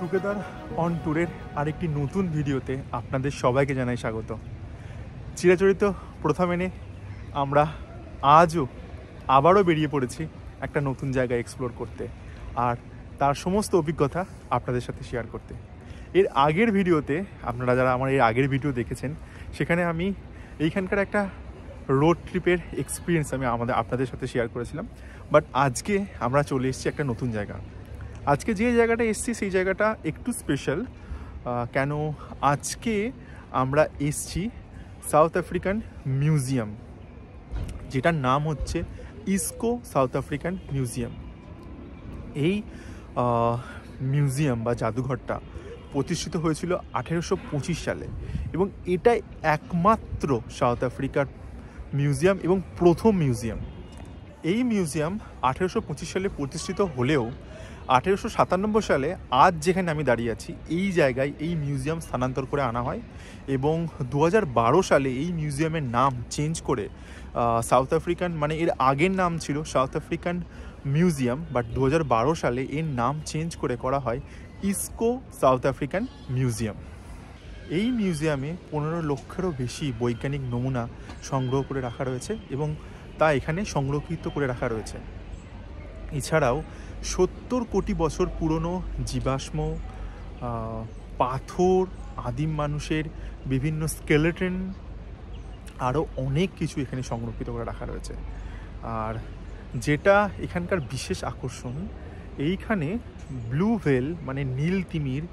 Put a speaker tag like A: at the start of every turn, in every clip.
A: Together on ট্যুরের আরেকটি নতুন ভিডিওতে আপনাদের সবাইকে জানাই স্বাগত। চিরাচরিত প্রথা মেনে আমরা আজও আবারও বেরিয়ে পড়েছি একটা নতুন জায়গা এক্সপ্লোর করতে আর তার সমস্ত অভিজ্ঞতা আপনাদের সাথে শেয়ার করতে। এর আগের ভিডিওতে আপনারা যারা আমার এর আগের ভিডিও দেখেছেন সেখানে আমি এইখানকার একটা রোড ট্রিপের এক্সপিরিয়েন্স আমি আপনাদের সাথে শেয়ার করেছিলাম। বাট আজকে আমরা চলে এসেছি একটা নতুন জায়গা। আজকে যে জায়গাটা এসছি সেই জায়গাটা একটু স্পেশাল। কেন আজকে আমরা এসছি সাউথ আফ্রিকান মিউজিয়াম, যেটার নাম হচ্ছে ইসকো সাউথ আফ্রিকান মিউজিয়াম। এই মিউজিয়াম বা জাদুঘরটা প্রতিষ্ঠিত হয়েছিল 1825 সালে এবং এটাই একমাত্র সাউথ আফ্রিকার মিউজিয়াম এবং প্রথম মিউজিয়াম। এই মিউজিয়াম 1825 সালে প্রতিষ্ঠিত হলেও 1897 সালে আজ যেখানে আমি দাঁড়িয়ে আছি এই জায়গায় এই মিউজিয়াম স্থানান্তর করে আনা হয় এবং 2012 সালে এই মিউজিয়ামের নাম চেঞ্জ করে সাউথ আফ্রিকান, মানে এর আগের নাম ছিল সাউথ আফ্রিকান মিউজিয়াম, বাট 2012 সালে এর নাম চেঞ্জ করে করা হয় ইসকো সাউথ আফ্রিকান মিউজিয়াম। এই মিউজিয়ামে 15 লক্ষেরও বেশি বৈজ্ঞানিক নমুনা সংগ্রহ করে রাখা রয়েছে এবং তা এখানে সংরক্ষিত করে রাখা রয়েছে। এছাড়াও 70 কোটি বছর পুরনো জীবাশ্ম, পাথর, আদিম মানুষের বিভিন্ন স্কেলেটন, আরও অনেক কিছু এখানে সংরক্ষিত করে রাখা রয়েছে। আর যেটা এখানকার বিশেষ আকর্ষণ, এইখানে ব্লু ভেল মানে নীল তিমির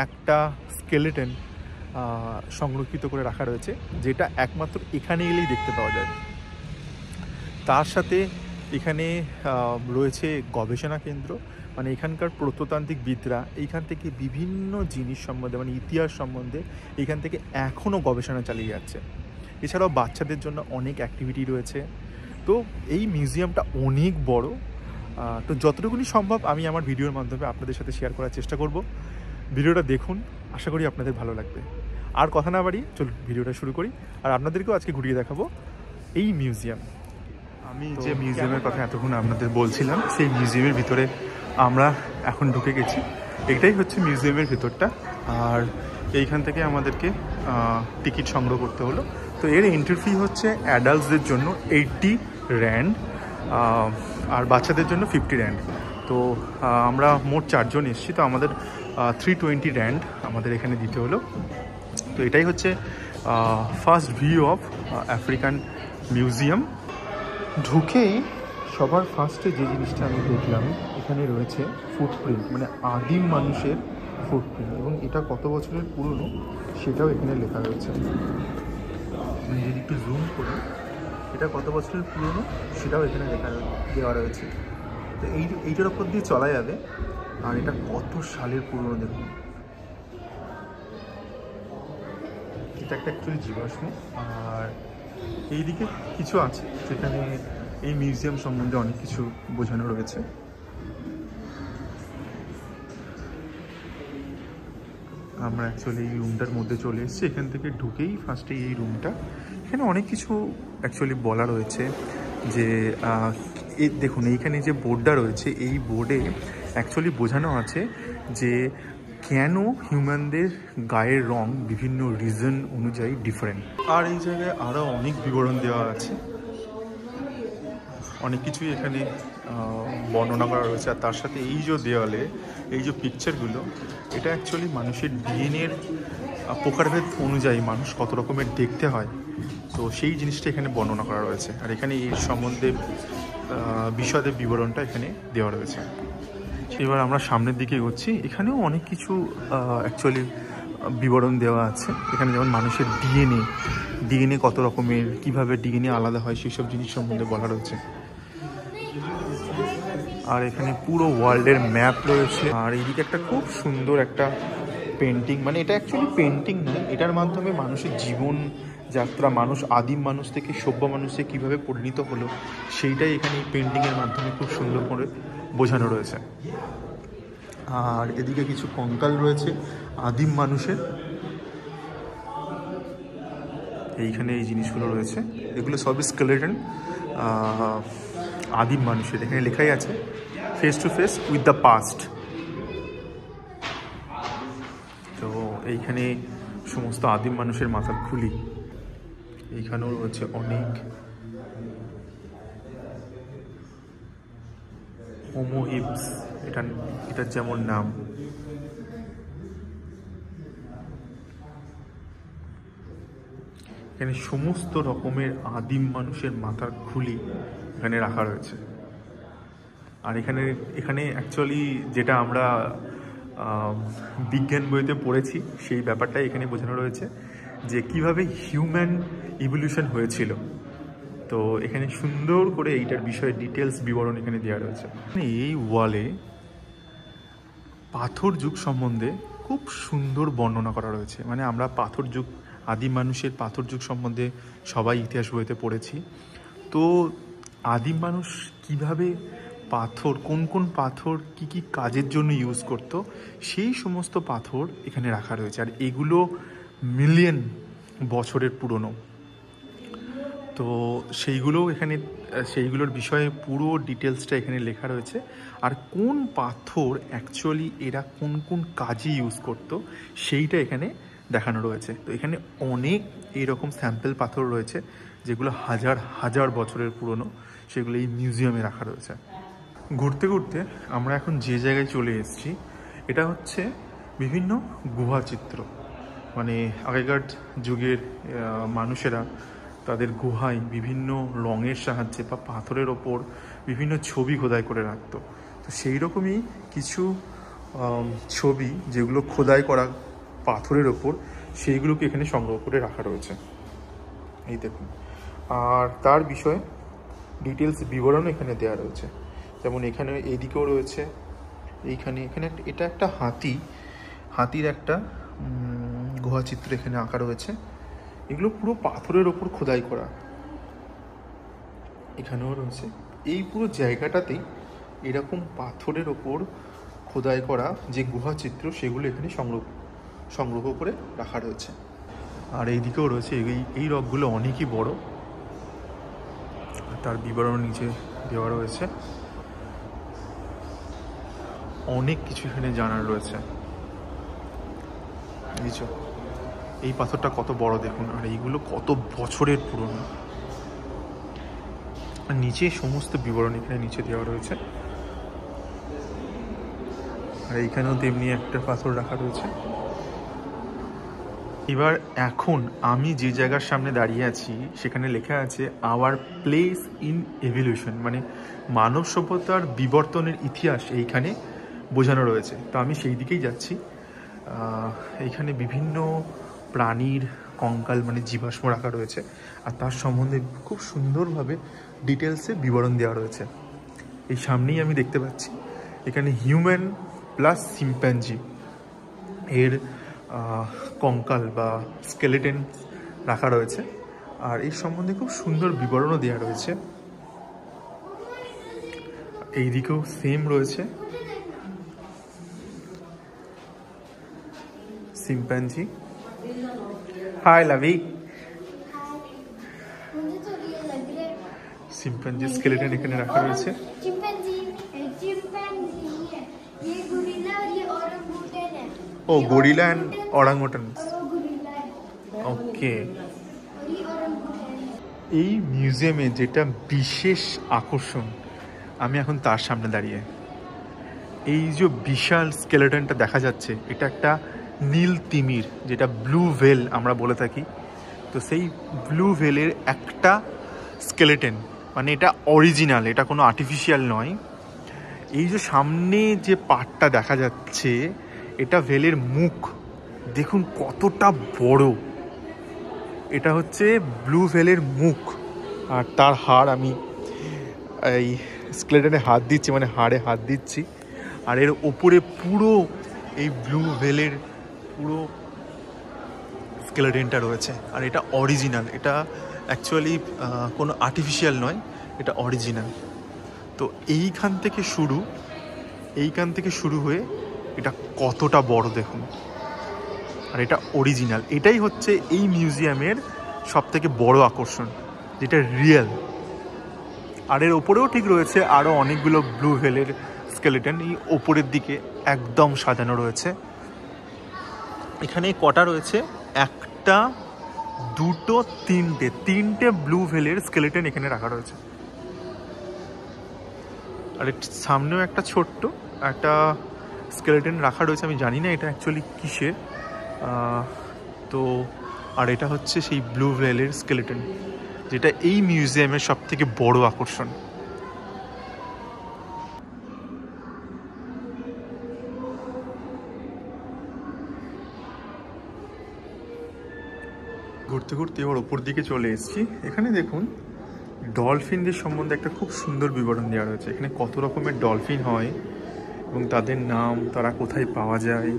A: একটা স্কেলেটন সংরক্ষিত করে রাখা রয়েছে, যেটা একমাত্র এখানে এলেই দেখতে পাওয়া যায়। তার সাথে এখানে রয়েছে গবেষণা কেন্দ্র, মানে এখানকার প্রত্নতান্ত্রিকবিদরা এইখান থেকে বিভিন্ন জিনিস সম্বন্ধে, মানে ইতিহাস সম্বন্ধে এখান থেকে এখনও গবেষণা চালিয়ে যাচ্ছে। এছাড়াও বাচ্চাদের জন্য অনেক অ্যাক্টিভিটি রয়েছে। তো এই মিউজিয়ামটা অনেক বড়, তো যতটুকুনি সম্ভব আমি আমার ভিডিওর মাধ্যমে আপনাদের সাথে শেয়ার করার চেষ্টা করব। ভিডিওটা দেখুন, আশা করি আপনাদের ভালো লাগবে। আর কথা না বাড়িয়ে চলুন ভিডিওটা শুরু করি আর আপনাদেরকেও আজকে ঘুরিয়ে দেখাবো এই মিউজিয়াম। আমি যে মিউজিয়ামের কথা এতক্ষণ আপনাদের বলছিলাম সেই মিউজিয়ামের ভিতরে আমরা এখন ঢুকে গেছি। এটাই হচ্ছে মিউজিয়ামের ভিতরটা আর এইখান থেকে আমাদেরকে টিকিট সংগ্রহ করতে হলো। তো এর এন্ট্রি ফি হচ্ছে অ্যাডাল্টসদের জন্য 80 র‍্যান্ড আর বাচ্চাদের জন্য 50 র‍্যান্ড। তো আমরা মোট 4 জন এসেছি, তো আমাদের 320 র‍্যান্ড আমাদের এখানে দিতে হলো। তো এটাই হচ্ছে first view of African museum. ঢুকেই সবার ফার্স্টে যে জিনিসটা আমি দেখলাম এখানে রয়েছে ফুটপ্রিন্ট, মানে আদিম মানুষের ফুটপ্রিন্ট, এবং এটা কত বছরের পুরনো সেটাও এখানে লেখা রয়েছে। আমি যদি একটু জুম করি, এটা কত বছরের পুরনো সেটাও এখানে দেওয়া রয়েছে। তো এইটার ওপর দিয়ে চলা যাবে। আর এটা কত সালের পুরনো দেখুন। এটা একটা অ্যাকচুয়ালি জীবাশ্ম। আর এইদিকে কিছু আছে যেখানে এই মিউজিয়াম সম্বন্ধে অনেক কিছু বোঝানো রয়েছে। আমরা অ্যাকচুয়ালি এই রুমটার মধ্যে চলে এসেছি। এখান থেকে ঢুকেই ফার্স্টে এই রুমটা, এখানে অনেক কিছু অ্যাকচুয়ালি বলা রয়েছে। যে দেখুন এইখানে যে বোর্ডটা রয়েছে, এই বোর্ডে অ্যাকচুয়ালি বোঝানো আছে যে কেন হিউম্যানদের গায়ের রং বিভিন্ন রিজন অনুযায়ী ডিফারেন্ট। আর এই জায়গায় আরও অনেক বিবরণ দেওয়া আছে, অনেক কিছুই এখানে বর্ণনা করা রয়েছে। আর তার সাথে এই যে দেওয়ালে এই যে পিকচারগুলো, এটা অ্যাকচুয়ালি মানুষের ডিএনএর প্রকারভেদ অনুযায়ী মানুষ কত রকমের দেখতে হয়, তো সেই জিনিসটা এখানে বর্ণনা করা রয়েছে। আর এখানে এর সম্বন্ধে বিশদের বিবরণটা এখানে দেওয়া রয়েছে। এবার আমরা সামনের দিকে এগোচ্ছি। এখানেও অনেক কিছু অ্যাকচুয়ালি বিবরণ দেওয়া আছে। এখানে যেমন মানুষের ডিএনএ কত রকমের, কিভাবে ডিএনএ আলাদা হয় সেই সব জিনিস সম্বন্ধে বলা রয়েছে। আর এখানে পুরো ওয়ার্ল্ডের ম্যাপ রয়েছে। আর এইদিকে একটা খুব সুন্দর একটা পেন্টিং, মানে এটা অ্যাকচুয়ালি পেন্টিং নয়, এটার মাধ্যমে মানুষের জীবন যাত্রা, মানুষ আদিম মানুষ থেকে সভ্য মানুষে কীভাবে পরিণত হলো সেইটাই এখানে এই পেন্টিংয়ের মাধ্যমে খুব সুন্দর করে বোঝানো রয়েছে। আর এদিকে কিছু কঙ্কাল রয়েছে আদিম মানুষের, এইখানে এই জিনিসগুলো রয়েছে, এগুলো সবই স্কেলেটন আদিম মানুষের। এখানে লেখাই আছে face to face with the past. এইখানে সমস্ত আদিম মানুষের মাথার খুলি। এইখানেও রয়েছে অনেক হোমো হিপস, এটার যেমন নাম। এখানে সমস্ত রকমের আদিম মানুষের মাথার খুলি এখানে রাখা রয়েছে। আর এখানে অ্যাকচুয়ালি যেটা আমরা বিজ্ঞান বইতে পড়েছি সেই ব্যাপারটাই এখানে বোঝানো রয়েছে, যে কিভাবে হিউম্যান ইভলিউশন হয়েছিল। তো এখানে সুন্দর করে এইটার বিষয়ে ডিটেলস বিবরণ এখানে দেওয়া রয়েছে। এই ওয়ালে পাথর যুগ সম্বন্ধে খুব সুন্দর বর্ণনা করা রয়েছে। মানে আমরা পাথর যুগ, আদিম মানুষের পাথর যুগ সম্বন্ধে সবাই ইতিহাস বইতে পড়েছি। তো আদিম মানুষ কিভাবে পাথর, কোন কোন পাথর কি কি কাজের জন্য ইউজ করত, সেই সমস্ত পাথর এখানে রাখা রয়েছে। আর এগুলো মিলিয়ন বছরের পুরনো। তো সেইগুলোর বিষয়ে পুরো ডিটেলসটা এখানে লেখা রয়েছে। আর কোন পাথর অ্যাকচুয়ালি এরা কোন কোন কাজে ইউজ করত সেইটা এখানে দেখানো রয়েছে। তো এখানে অনেক এইরকম স্যাম্পল পাথর রয়েছে যেগুলো হাজার হাজার বছরের পুরনো, সেগুলো এই মিউজিয়ামে রাখা রয়েছে। ঘুরতে ঘুরতে আমরা এখন যে জায়গায় চলে এসেছি, এটা হচ্ছে বিভিন্ন গুহাচিত্র। মানে আগেকার যুগের মানুষেরা তাদের গুহায় বিভিন্ন রঙের সাহায্যে বা পাথরের ওপর বিভিন্ন ছবি খোদাই করে রাখতো। তো সেই রকমই কিছু ছবি যেগুলো খোদাই করা পাথরের ওপর, সেইগুলোকে এখানে সংগ্রহ করে রাখা রয়েছে। এই দেখুন। আর তার বিষয়ে ডিটেলস বিবরণ এখানে দেওয়া রয়েছে। যেমন এখানে এইদিকেও রয়েছে, এখানে এটা একটা হাতির একটা গুহাচিত্র এখানে আঁকা রয়েছে। এগুলো পুরো পাথরের ওপর খোদাই করা। এখানেও রয়েছে। এই পুরো জায়গাটাতেই এরকম পাথরের ওপর খোদাই করা যে গুহাচিত্র, সেগুলো এখানে সংগ্রহ করে রাখা রয়েছে। আর এইদিকেও রয়েছে। এই রকগুলো অনেকই বড়, তার বিবরণ নিচে দেওয়া রয়েছে। অনেক কিছু এখানে জানার রয়েছে। এই পাথরটা কত বড় দেখুন, আর এইগুলো কত বছরের পুরনো। আর নিচে সমস্ত বিবরণ এখানে নিচে দেওয়া রয়েছে। আর এইখানেও তেমনি একটা পাথর রাখা রয়েছে। এবার এখন আমি যে জায়গার সামনে দাঁড়িয়ে আছি সেখানে লেখা আছে আওয়ার প্লেস ইন এভলিউশন, মানে মানব সভ্যতার বিবর্তনের ইতিহাস এইখানে বোঝানো রয়েছে। তো আমি সেই দিকেই যাচ্ছি। এইখানে বিভিন্ন প্রাণীর কঙ্কাল, মানে জীবাশ্ম রাখা রয়েছে, আর তার সম্বন্ধে খুব সুন্দরভাবে ডিটেলসে বিবরণ দেওয়া রয়েছে। এই সামনেই আমি দেখতে পাচ্ছি এখানে হিউম্যান প্লাস শিম্প্যাঞ্জি এর কঙ্কাল বা স্কেলেটন রাখা রয়েছে। আর এই সম্বন্ধে খুব সুন্দর বিবরণও দেওয়া রয়েছে। এই দিকেও সেম রয়েছে, শিম্প্যাঞ্জি। হাই লাভি। শিম্প্যাঞ্জি স্কেলেটন এখানে রাখা রয়েছে। ও গরিলা অ্যান্ড অরাঙ্গুটান। ওকে। এই মিউজিয়ামে যেটা বিশেষ আকর্ষণ, আমি এখন তার সামনে দাঁড়িয়ে। এই যে বিশাল স্কেলেটনটা দেখা যাচ্ছে, এটা একটা নীল তিমির, যেটা ব্লু ভেল আমরা বলে থাকি। তো সেই ব্লু ভেলের একটা স্কেলেটন, মানে এটা অরিজিনাল, এটা কোনো আর্টিফিশিয়াল নয়। এই যে সামনে যে পার্টটা দেখা যাচ্ছে, এটা ভেলের মুখ, দেখুন কতটা বড়। এটা হচ্ছে ব্লু ভেলের মুখ, আর তার হাড়। আমি এই স্কেলেটনে হাত দিচ্ছি, মানে হাড়ে হাত দিচ্ছি। আর এর ওপরে পুরো এই ব্লু ভেলের পুরো স্কেলেটনটা রয়েছে। আর এটা অরিজিনাল, এটা অ্যাকচুয়ালি কোনো আর্টিফিশিয়াল নয়, এটা অরিজিনাল। তো এইখান থেকে শুরু হয়ে এটা কতটা বড় দেখুন। আর এটা অরিজিনাল। এটাই হচ্ছে এই মিউজিয়ামের সবথেকে বড় আকর্ষণ, যেটা রিয়েল। আর এর ওপরেও ঠিক রয়েছে আরও অনেকগুলো ব্লু ভেলের স্কেলেটন, এই ওপরের দিকে একদম সাজানো রয়েছে। এখানে কটা রয়েছে, একটা, দুটো, তিনটে ব্লু ভেলের স্কেলেটন এখানে রাখা রয়েছে। আর সামনেও একটা ছোট্ট একটা স্কেলেটন রাখা রয়েছে, আমি জানি না এটা অ্যাকচুয়ালি কিসের। তো আর এটা হচ্ছে সেই ব্লু ভেলের স্কেলেটন, যেটা এই মিউজিয়ামের সব থেকে বড় আকর্ষণ। ঘুরতে ঘুরতে এবার ওপর দিকে চলে এসেছি। এখানে দেখুন ডলফিনদের সম্বন্ধে একটা খুব সুন্দর বিবরণ দেওয়া রয়েছে। এখানে কত রকমের ডলফিন হয় এবং তাদের নাম, তারা কোথায় পাওয়া যায়,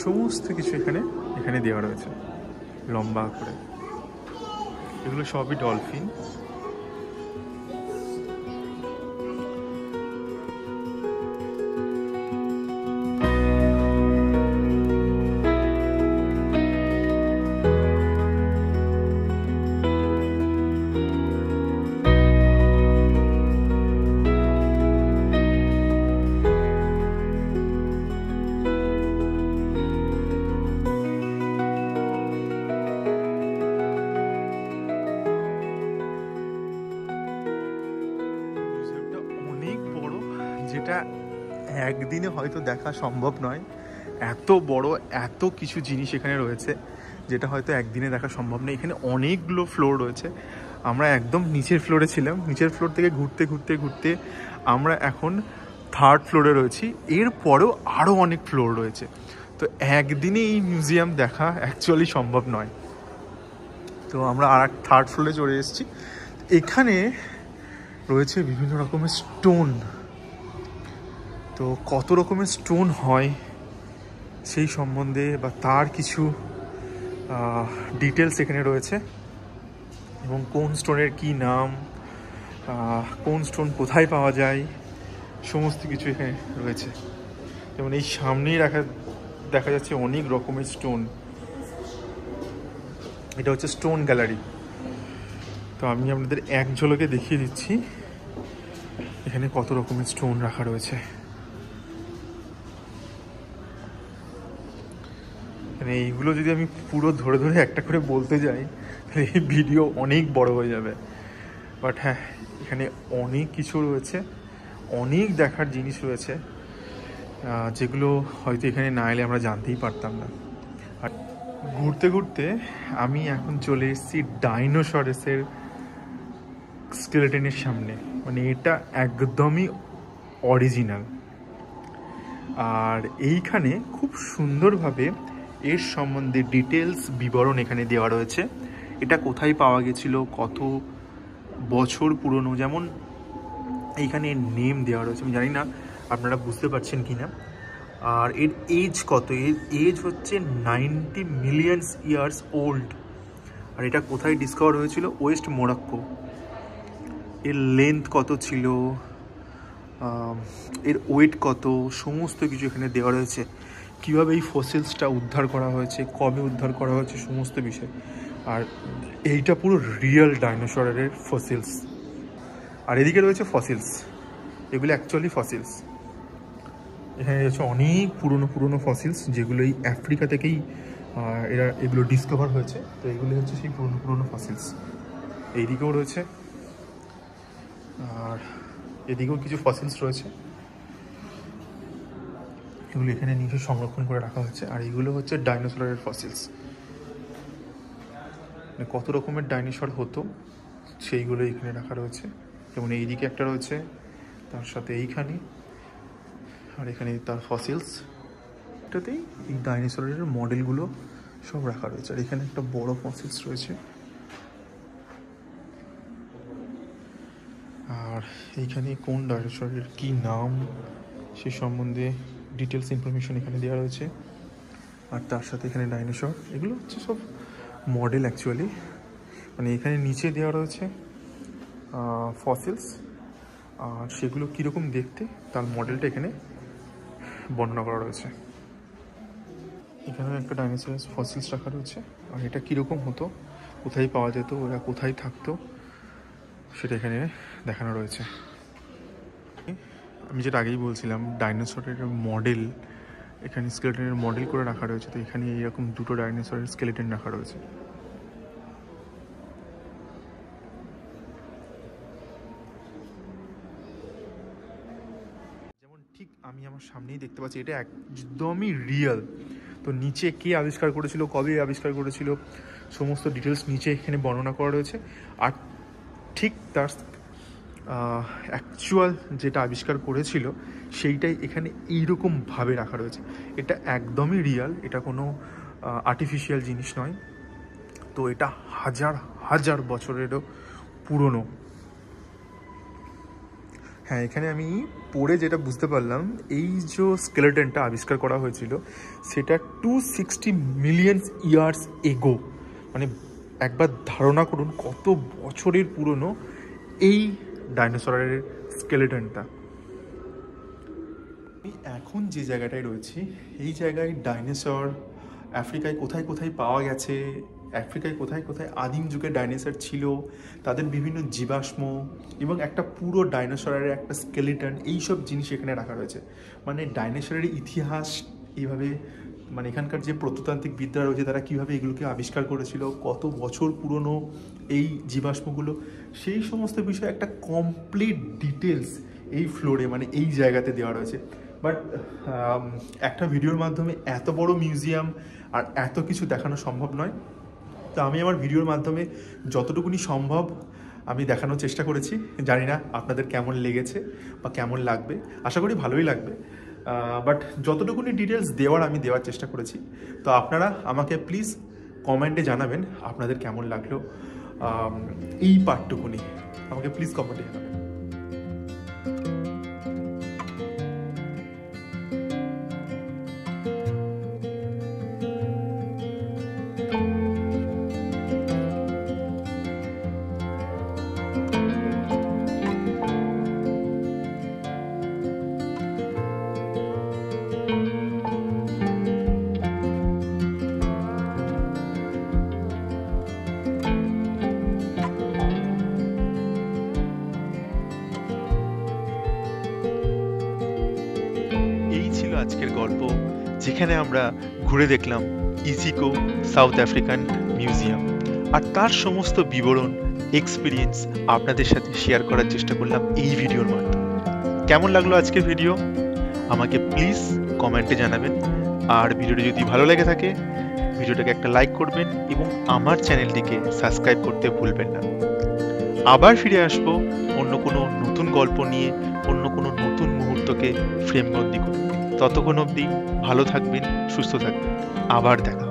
A: সমস্ত কিছু এখানে এখানে দেওয়া রয়েছে লম্বা করে। এগুলো সবই ডলফিন। যেটা একদিনে হয়তো দেখা সম্ভব নয়, এত বড়, এত কিছু জিনিস এখানে রয়েছে যেটা হয়তো একদিনে দেখা সম্ভব নয়। এখানে অনেকগুলো ফ্লোর রয়েছে। আমরা একদম নিচের ফ্লোরে ছিলাম, নিচের ফ্লোর থেকে ঘুরতে ঘুরতে ঘুরতে আমরা এখন 3rd ফ্লোরে রয়েছি। এরপরেও আরও অনেক ফ্লোর রয়েছে। তো একদিনে এই মিউজিয়াম দেখা অ্যাকচুয়ালি সম্ভব নয়। তো আমরা 3rd ফ্লোরে চলে এসেছি। এখানে রয়েছে বিভিন্ন রকমের স্টোন। তো কত রকমের স্টোন হয় সেই সম্বন্ধে বা তার কিছু ডিটেলস এখানে রয়েছে, এবং কোন স্টোনের কি নাম, কোন স্টোন কোথায় পাওয়া যায়, সমস্ত কিছু এখানে রয়েছে। যেমন এই সামনেই দেখা যাচ্ছে অনেক রকমের স্টোন। এটা হচ্ছে স্টোন গ্যালারি। তো আমি আপনাদের এক ঝলকে দেখিয়ে দিচ্ছি এখানে কত রকমের স্টোন রাখা রয়েছে। মানে এইগুলো যদি আমি পুরো ধরে ধরে একটা করে বলতে যাই তাহলে এই ভিডিও অনেক বড় হয়ে যাবে। বাট হ্যাঁ, এখানে অনেক কিছু রয়েছে, অনেক দেখার জিনিস রয়েছে, যেগুলো হয়তো এখানে না এলে আমরা জানতেই পারতাম না। আর ঘুরতে ঘুরতে আমি এখন চলে এসেছি ডাইনোসরেসের স্কেলেটনের সামনে। মানে এটা একদমই অরিজিনাল। আর এইখানে খুব সুন্দরভাবে এর সম্বন্ধে ডিটেলস বিবরণ এখানে দেওয়া রয়েছে। এটা কোথায় পাওয়া গেছিলো, কত বছর পুরনো, যেমন এইখানে নেম দেওয়া রয়েছে। আমি জানি না আপনারা বুঝতে পারছেন কি না। আর এর এজ কত, এর এজ হচ্ছে 90 মিলিয়ন ইয়ার্স ওল্ড। আর এটা কোথায় ডিসকভার হয়েছিল, ওয়েস্ট মোরাক্কো। এর লেন্থ কত ছিল, এর ওয়েট কত, সমস্ত কিছু এখানে দেওয়া রয়েছে। কীভাবে এই ফসিলসটা উদ্ধার করা হয়েছে, কবে উদ্ধার করা হয়েছে, সমস্ত বিষয়। আর এইটা পুরো রিয়েল ডাইনোসরের ফসিলস। আর এদিকে রয়েছে ফসিলস, এগুলো অ্যাকচুয়ালি ফসিলস। এখানে রয়েছে অনেক পুরনো ফসিলস, যেগুলো এই আফ্রিকা থেকেই এগুলো ডিসকভার হয়েছে। তো এগুলো হচ্ছে সেই পুরনো ফসিলস। এইদিকেও রয়েছে, আর এদিকেও কিছু ফসিলস রয়েছে। এগুলো এখানে নিচে সংরক্ষণ করে রাখা হয়েছে। আর এগুলো হচ্ছে ডাইনোসরের ফসিলস। মানে কত রকমের ডাইনোসর হতো সেইগুলো এখানে রাখা রয়েছে। যেমন এইদিকে একটা রয়েছে, তার সাথে এইখানে, আর এখানে তার ফসিলস। এটাতেই এই ডাইনোসরের মডেলগুলো সব রাখা রয়েছে। আর এখানে একটা বড় ফসিলস রয়েছে। আর এইখানে কোন ডাইনোসরের কি নাম সে সম্বন্ধে ডিটেলস ইনফরমেশন এখানে দেওয়া রয়েছে। আর তার সাথে এখানে ডাইনোসর, এগুলো হচ্ছে সব মডেল অ্যাকচুয়ালি। মানে এখানে নিচে দেওয়া রয়েছে ফসিলস, আর সেগুলো কীরকম দেখতে তার মডেলটা এখানে বর্ণনা করা রয়েছে। এখানেও একটা ডাইনোসরের ফসিলস রাখা রয়েছে। আর এটা কীরকম হতো, কোথায় পাওয়া যেত, ওরা কোথায় থাকতো, সেটা এখানে দেখানো রয়েছে। আমি যেটা আগেই বলছিলাম, ডাইনোসরের মডেল এখানে স্কেলেটনের মডেল করে রাখা রয়েছে। তো এখানে এইরকম দুটো ডাইনোসরের স্কেলেটন রাখা রয়েছে। যেমন ঠিক আমি আমার সামনেই দেখতে পাচ্ছি, এটা একদমই রিয়েল। তো নিচে কে আবিষ্কার করেছিল, কবে আবিষ্কার করেছিল, সমস্ত ডিটেলস নিচে এখানে বর্ণনা করা রয়েছে। আর ঠিক তার অ্যাকচুয়াল যেটা আবিষ্কার করেছিল সেইটাই এখানে এইরকমভাবে রাখা রয়েছে। এটা একদমই রিয়াল, এটা কোনো আর্টিফিশিয়াল জিনিস নয়। তো এটা হাজার হাজার বছরেরও পুরনো। হ্যাঁ, এখানে আমি পড়ে যেটা বুঝতে পারলাম, এই যে স্কেলেটনটা আবিষ্কার করা হয়েছিল সেটা 260 মিলিয়ন ইয়ার্স এগো। মানে একবার ধারণা করুন কত বছরের পুরনো এই ডাইনোসরের স্কেলেটনটা। আমি এখন যে জায়গাটায় রয়েছি, এই জায়গায় ডাইনোসর আফ্রিকায় কোথায় কোথায় পাওয়া গেছে, আফ্রিকায় কোথায় কোথায় আদিম যুগে ডাইনোসর ছিল, তাদের বিভিন্ন জীবাশ্ম এবং একটা পুরো ডাইনোসরের একটা স্কেলেটন, এইসব জিনিস এখানে রাখা রয়েছে। মানে ডাইনোসরের ইতিহাস এইভাবে, মানে এখানকার যে প্রত্নতান্ত্রিক বিদ্যা রয়েছে তারা কীভাবে এগুলোকে আবিষ্কার করেছিল, কত বছর পুরনো এই জীবাশ্মগুলো, সেই সমস্ত বিষয়ে একটা কমপ্লিট ডিটেলস এই ফ্লোরে, মানে এই জায়গাতে দেওয়া রয়েছে। বাট একটা ভিডিওর মাধ্যমে এত বড় মিউজিয়াম আর এত কিছু দেখানো সম্ভব নয়। তো আমি আমার ভিডিওর মাধ্যমে যতটুকুনি সম্ভব আমি দেখানোর চেষ্টা করেছি। জানি না আপনাদের কেমন লেগেছে বা কেমন লাগবে, আশা করি ভালোই লাগবে। বাট যতটুকুনি ডিটেলস দেওয়ার আমি দেওয়ার চেষ্টা করেছি। তো আপনারা আমাকে প্লিজ কমেন্টে জানাবেন আপনাদের কেমন লাগলো এই পার্টটুকুনি, আমাকে প্লিজ কমেন্টে জানাবেন। আজকের গল্প, যেখানে আমরা ঘুরে দেখলাম ইজিকো সাউথ আফ্রিকান মিউজিয়াম আর তার সমস্ত বিবরণ, এক্সপিরিয়েন্স আপনাদের সাথে শেয়ার করার চেষ্টা করলাম এই ভিডিওর মাধ্যমে। কেমন লাগলো আজকের ভিডিও আমাকে প্লিজ কমেন্টে জানাবেন। আর ভিডিওটি যদি ভালো লেগে থাকে ভিডিওটাকে একটা লাইক করবেন এবং আমার চ্যানেলটিকে সাবস্ক্রাইব করতে ভুলবেন না। আবার ফিরে আসবো অন্য কোনো নতুন গল্প নিয়ে, অন্য কোনো নতুন মুহূর্তকে ফ্রেমবন্দি করে। ততক্ষণ অবধি ভালো থাকবেন, সুস্থ থাকবেন, আবার দেখা।